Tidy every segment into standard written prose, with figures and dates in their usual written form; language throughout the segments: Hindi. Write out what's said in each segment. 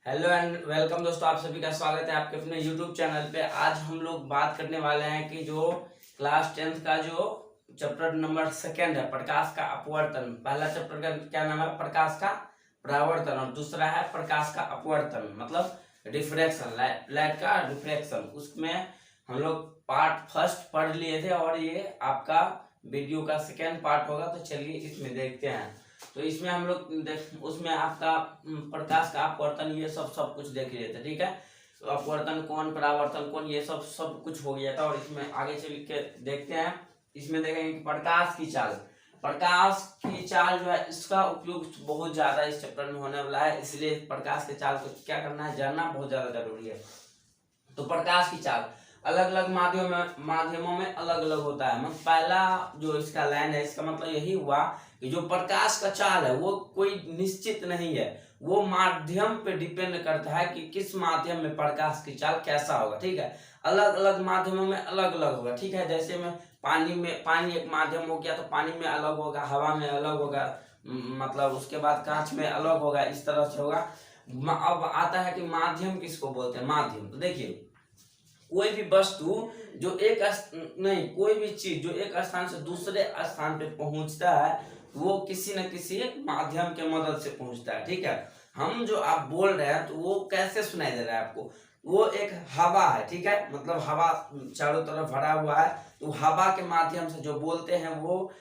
हेलो एंड वेलकम दोस्तों, आप सभी का स्वागत है आपके अपने यूट्यूब चैनल पे। आज हम लोग बात करने वाले हैं कि जो क्लास 10th का जो चैप्टर नंबर 2 है प्रकाश का अपवर्तन। पहला चैप्टर का क्या नाम है? प्रकाश का परावर्तन। और दूसरा है प्रकाश का अपवर्तन मतलब रिफ्रैक्शन, लाइट का रिफ्रैक्शन। उसमें हम लोग पार्ट फर्स्ट पढ़ लिए थे और ये आपका वीडियो का सेकेंड पार्ट होगा। तो चलिए इसमें देखते हैं। तो इसमें हम लोग उसमें आपका प्रकाश का अपवर्तन ये सब कुछ देख लिए थे, ठीक है। तो अपवर्तन कोण, परावर्तन कोण, ये सब कुछ हो गया था। और इसमें आगे चल के देखते हैं। इसमें देखेंगे कि प्रकाश की चाल, प्रकाश की चाल जो है इसका उपयोग बहुत ज्यादा इस चैप्टर में होने वाला है, इसलिए प्रकाश की चाल को क्या करना है, जानना बहुत ज्यादा जरूरी है। तो प्रकाश की चाल अलग अलग माध्यमों में अलग अलग होता है। मतलब पहला जो इसका लाइन है, इसका मतलब यही हुआ कि जो प्रकाश का चाल है वो कोई निश्चित नहीं है, वो माध्यम पे डिपेंड करता है कि किस माध्यम में प्रकाश की चाल कैसा होगा, ठीक है। अलग अलग माध्यमों में अलग अलग होगा, ठीक है। जैसे में पानी एक माध्यम हो गया तो पानी में अलग होगा, हवा में अलग होगा, मतलब उसके बाद कांच में अलग होगा, इस तरह से होगा। अब आता है कि माध्यम किसको बोलते हैं? माध्यम। तो देखिए, कोई भी वस्तु जो कोई भी चीज जो एक स्थान से दूसरे स्थान पे पहुंचता है वो किसी न किसी माध्यम के मदद से पहुंचता है, ठीक है। हम जो आप बोल रहे हैं तो वो कैसे सुनाई दे रहा है आपको? वो एक हवा है, ठीक है। मतलब हवा चारों तरफ भरा हुआ है, तो हवा के माध्यम से जो बोलते हैं वो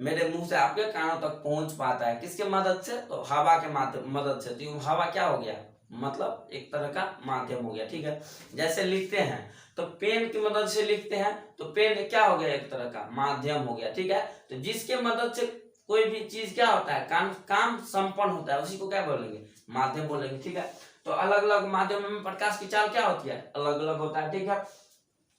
मेरे मुंह से आपके कानों तक पहुंच पाता है। किसके मदद से? तो हवा के मदद से। तो हवा क्या हो गया? मतलब एक तरह का माध्यम हो गया, ठीक है। जैसे लिखते हैं तो पेन की मदद से लिखते हैं, तो पेन क्या हो गया? एक तरह का माध्यम हो गया, ठीक है। तो जिसके मदद से कोई भी चीज क्या होता है, काम संपन्न होता है, उसी को क्या बोलेंगे? माध्यम बोलेंगे, ठीक है। तो अलग अलग माध्यमों में प्रकाश की चाल क्या होती है? अलग अलग होता है, ठीक है।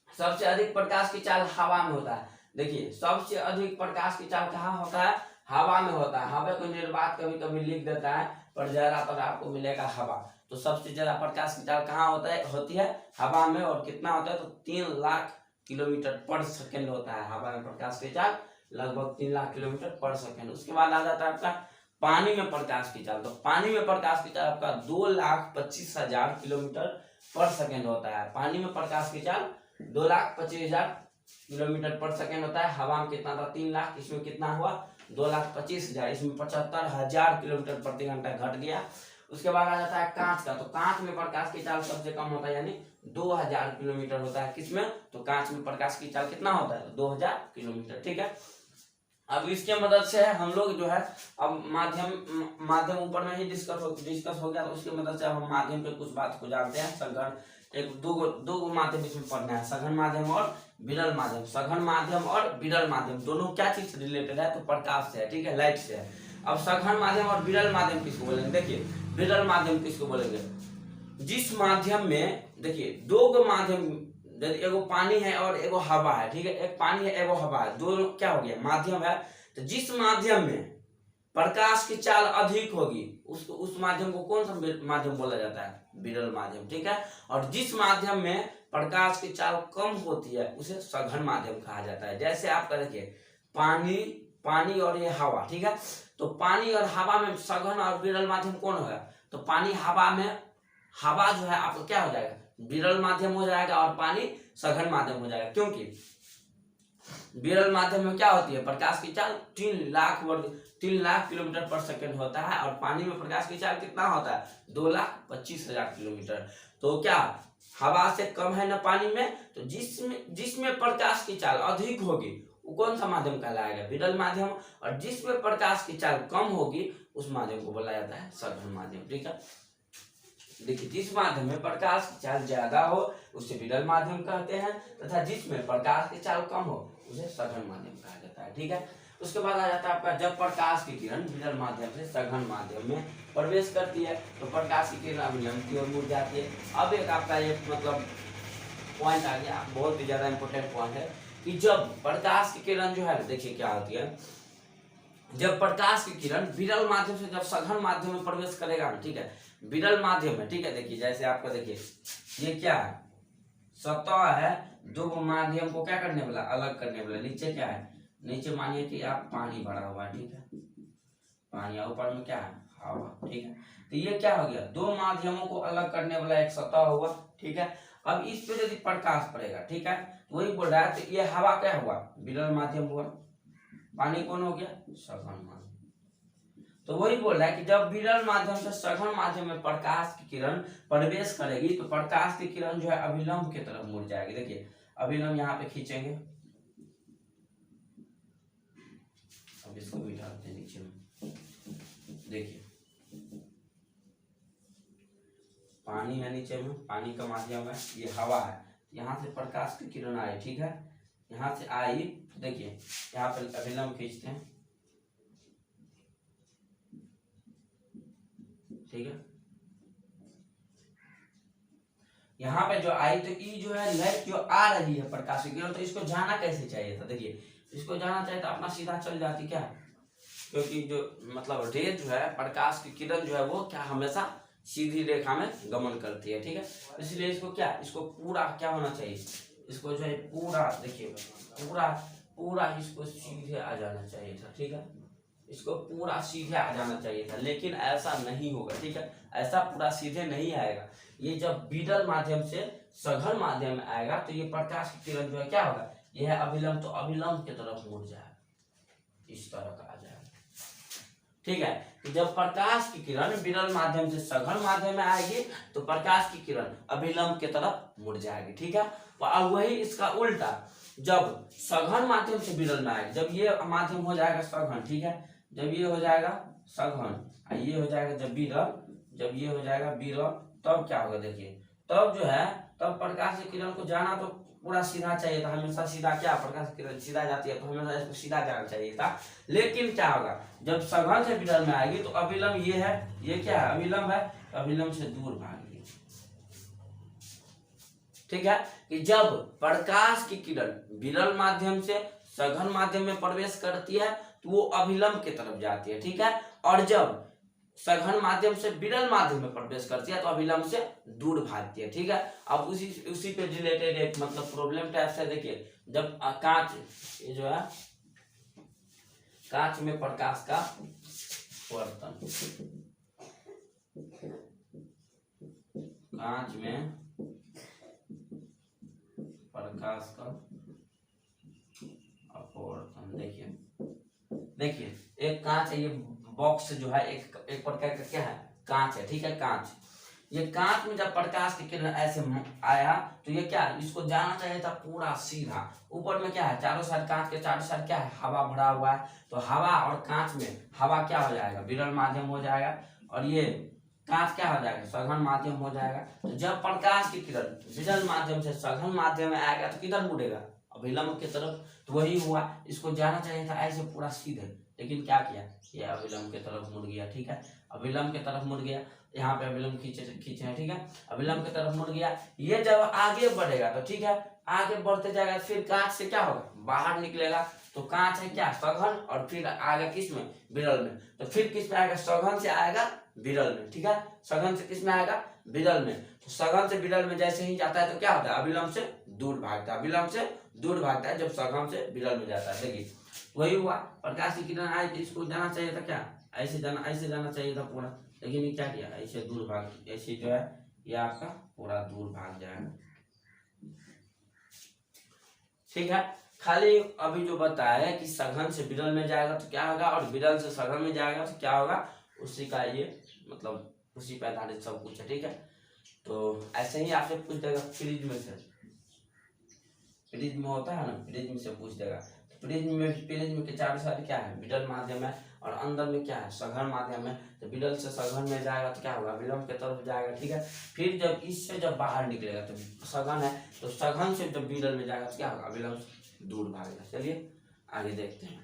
सबसे अधिक प्रकाश की चाल हवा में होता है। देखिए, सबसे अधिक प्रकाश की चाल कहाँ होता है? हवा में होता है। हवा को निर्वात कभी कभी लिख देता है, पर ज्यादातर आपको मिलेगा हवा। तो सबसे ज्यादा प्रकाश की चाल कहाँ होती है? हवा में। और कितना होता है? तो 3 लाख किलोमीटर पर सेकेंड होता है हवा में प्रकाश की चाल, लगभग 3 लाख किलोमीटर पर सेकेंड। उसके बाद आ जाता है आपका पानी में प्रकाश की चाल। तो पानी में प्रकाश की चाल आपका 2,25,000 किलोमीटर पर सेकेंड होता है। पानी में प्रकाश की चाल 2,25,000 किलोमीटर पर सेकेंड होता है। हवा में कितना था? 3 लाख। इसमें कितना हुआ? 2,25,000। इसमें 75,000 किलोमीटर प्रति घंटा घट गया। उसके बाद आ जाता है कांच का। तो कांच में प्रकाश की चाल सबसे कम होता है, यानी 2,000 किलोमीटर होता है। किसमें? तो कांच में प्रकाश की चाल कितना होता है? 2,000 किलोमीटर, ठीक है। अब इसके मदद से हम लोग जो है, अब माध्यम ऊपर में ही डिस्कस हो गया। तो उसकी मदद से अब हम माध्यम पे कुछ बात को जानते हैं। सघन एक दो माध्यम इसमें पढ़ना है, सघन माध्यम और विरल माध्यम। सघन माध्यम और विरल माध्यम दोनों क्या चीज से रिलेटेड है? तो प्रकाश से है, ठीक है, लाइट से है। अब सघन माध्यम और विरल माध्यम किसको बोलेंगे? देखिए, विरल माध्यम किसको बोलेंगे? जिस माध्यम में, देखिए, दो माध्यम, एगो पानी है और एगो हवा है, ठीक है। एक पानी है एगो हवा है, दोनों क्या हो गया? माध्यम है। तो जिस माध्यम में प्रकाश की चाल अधिक होगी उस माध्यम को कौन सा माध्यम बोला जाता है? विरल माध्यम, ठीक है। और जिस माध्यम में प्रकाश की चाल कम होती है उसे सघन माध्यम कहा जाता है। जैसे आपका देखिए, पानी और ये हवा, ठीक है। तो पानी और हवा में सघन और विरल माध्यम कौन होगा? तो पानी हवा में, हवा जो है आपको क्या हो जाएगा? विरल माध्यम हो जाएगा और पानी सघन माध्यम हो जाएगा। क्योंकि विरल माध्यम में क्या होती है? प्रकाश की चाल 3 लाख किलोमीटर पर सेकेंड होता है। और पानी में प्रकाश की चाल कितना होता है? 2,25,000 किलोमीटर। तो क्या हवा से कम है ना पानी में? तो जिसमें प्रकाश की चाल अधिक होगी वो कौन सा माध्यम कहलाएगा? विरल माध्यम। और जिसमें प्रकाश की चाल कम होगी उस माध्यम को बोला जाता है सघन माध्यम, ठीक है। देखिए, जिस माध्यम में प्रकाश की चाल ज्यादा हो उसे विरल माध्यम कहते हैं, तथा जिसमें प्रकाश की चाल कम हो उसे सघन माध्यम कहा जाता है, ठीक है। उसके बाद आ जाता है आपका, जब प्रकाश की किरण विरल माध्यम से सघन माध्यम में प्रवेश करती है तो प्रकाश की किरण अवलंब की ओर मुड़ जाती है। अब एक आपका ये मतलब पॉइंट आ गया, बहुत ही ज्यादा इंपॉर्टेंट पॉइंट है कि जब प्रकाश की किरण जो है, देखिए क्या होती है, जब प्रकाश की किरण विरल माध्यम से जब सघन माध्यम में प्रवेश करेगा, ठीक है, विरल माध्यम है, ठीक है। देखिए, जैसे आपका देखिए, ये क्या है? सतह है, दो माध्यम को क्या करने वाला? अलग करने वाला। नीचे क्या है? नीचे मानिए कि आप पानी भरा हुआ है, ठीक है, पानी। ऊपर में क्या है? हवा, ठीक है। तो ये क्या हो गया, दो माध्यमों को अलग करने वाला एक सतह हुआ, ठीक है। अब इस पे यदि प्रकाश पड़ेगा, ठीक है, तो वही बोल रहा है, तो ये हवा क्या हुआ, विरल माध्यम हुआ, पानी कौन हो गया, सघन माध्यम। तो वही बोल रहा है कि जब विरल माध्यम से सघन माध्यम में प्रकाश की किरण प्रवेश करेगी तो प्रकाश की किरण जो है अभिलंब की तरफ मुड़ जाएगी। देखिए अभिलंब यहाँ पे खींचेंगे, अब इसको भी डालते हैं नीचे में। देखिए पानी है नीचे में, पानी का माध्यम है, ये हवा है, यहाँ से प्रकाश की किरण आई, ठीक है, यहाँ से आई, तो देखिए यहाँ पे अभिलंब खींचते हैं, ठीक है। यहाँ पे जो आई तो ई जो है लाइट जो आ रही है प्रकाश की किरण, तो इसको जाना कैसे चाहिए था, देखिए इसको जाना चाहिए था अपना सीधा चल जाती क्या, क्योंकि जो मतलब रे जो है प्रकाश की किरण जो है वो क्या हमेशा सीधी रेखा में गमन करती है, ठीक है। इसलिए इसको क्या, इसको पूरा क्या होना चाहिए, इसको जो है पूरा, देखिए पूरा पूरा इसको सीधे आ जाना चाहिए था, ठीक है, इसको पूरा सीधे आ जाना चाहिए था, लेकिन ऐसा नहीं होगा, ठीक है, ऐसा पूरा सीधे नहीं आएगा। ये जब विरल माध्यम से सघन माध्यम में आएगा तो ये प्रकाश की किरण जो है क्या होगा, यह है अभिलंब, तो अभिलंब की तरफ मुड़ जाएगा, इस तरह का आ जाएगा, ठीक है। तो जब प्रकाश की किरण विरल माध्यम से सघन माध्यम में आएगी तो प्रकाश की किरण अभिलंब की तरफ मुड़ जाएगी, ठीक है। और वही इसका उल्टा, जब सघन माध्यम से विरल में आएगी, जब ये माध्यम हो जाएगा सघन, ठीक है, जब ये हो जाएगा सघन, ये हो जाएगा जब विरल, जब ये हो जाएगा विरल, तब क्या होगा, देखिए तब जो है, तब प्रकाश की किरण को जाना तो पूरा सीधा चाहिए था, हमेशा सीधा, क्या प्रकाश की किरण सीधा जाती है तो हमेशा इसको सीधा जाना चाहिए था, लेकिन क्या होगा जब सघन से विरल में आएगी तो अभिलंब ये है, ये क्या है अभिलंब है, अभिलंब से दूर भागेगी, ठीक है। कि जब प्रकाश की किरण विरल माध्यम से सघन माध्यम में प्रवेश करती है तो वो अभिलंब की तरफ जाती है, ठीक है, और जब सघन माध्यम से विरल माध्यम में प्रवेश करती है तो अभिलंब से दूर भागती है, ठीक है। अब उसी पे रिलेटेड एक मतलब प्रॉब्लम टाइप से देखिए, जब कांच, ये जो है कांच में प्रकाश का वर्तन, कांच में प्रकाश का अपवर्तन, देखिए एक कांच है, ये बॉक्स जो है एक प्रकार का क्या है, कांच है, ठीक है, कांच, ये कांच में जब प्रकाश की किरण ऐसे आया तो ये क्या, इसको जाना चाहिए था पूरा सीधा, ऊपर में क्या है, चारों साइड कांच के चारों साइड क्या है, हवा भरा हुआ है, तो हवा और कांच में हवा क्या हो जाएगा, विरल माध्यम हो जाएगा, और ये कांच क्या हो जाएगा, सघन माध्यम हो जाएगा। तो जब प्रकाश की किरण विरल माध्यम से सघन माध्यम में आएगा तो किधर मुड़ेगा, अभिलंब की तरफ, तो वही हुआ, इसको जाना चाहिए था ऐसे पूरा सीधे, लेकिन क्या किया, ये अभिलंब की तरफ मुड़ गया, ठीक है, अभिलंब की तरफ मुड़ गया, यहाँ पे अभिलंब खींचे हैं, ठीक है, अभिलंब की तरफ मुड़ गया। ये जब आगे बढ़ेगा तो ठीक है, आगे बढ़ते जाएगा, फिर कांच से क्या होगा, बाहर निकलेगा, तो कांच है क्या, सघन, और फिर आगे किस में, विरल में, तो फिर किस में आएगा, सघन से आएगा विरल में, ठीक है, सघन से किस में आएगा, विरल में, तो सघन से विरल में जैसे ही जाता है तो क्या होता है, अभिलंब से दूर भागता है, अभिलंब से दूर भागता है जब सघन से विरल में जाता है। देखिए वही हुआ, प्रकाश की किरण आई तो इसको जाना चाहिए था क्या, ऐसे जाना चाहिए था पूरा, लेकिन ये क्या किया, ऐसे दूर भाग, ऐसे जो है ये आपका पूरा दूर भाग जाएगा, ठीक है। खाली अभी जो बताया कि सघन से विरल में जाएगा तो क्या होगा, और विरल से सघन में जाएगा तो क्या होगा, उसी का ये मतलब उसी पे आधारित सब कुछ है, ठीक है। तो ऐसे ही आपसे पूछ देगा प्रिज्म में से, प्रिज्म होता है ना, प्रिज्म से पूछ देगा, प्रिज्म के चारों साइड क्या है, विरल माध्यम है, और अंदर में क्या है, सघन माध्यम है, तो विरल से सघन में जाएगा तो क्या होगा, विलंब की तरफ जाएगा, ठीक है। फिर जब इससे जब बाहर निकलेगा तो सघन है, तो सघन से जब विरल में जाएगा तो क्या होगा, विलंब दूर भागेगा। चलिए आगे देखते हैं।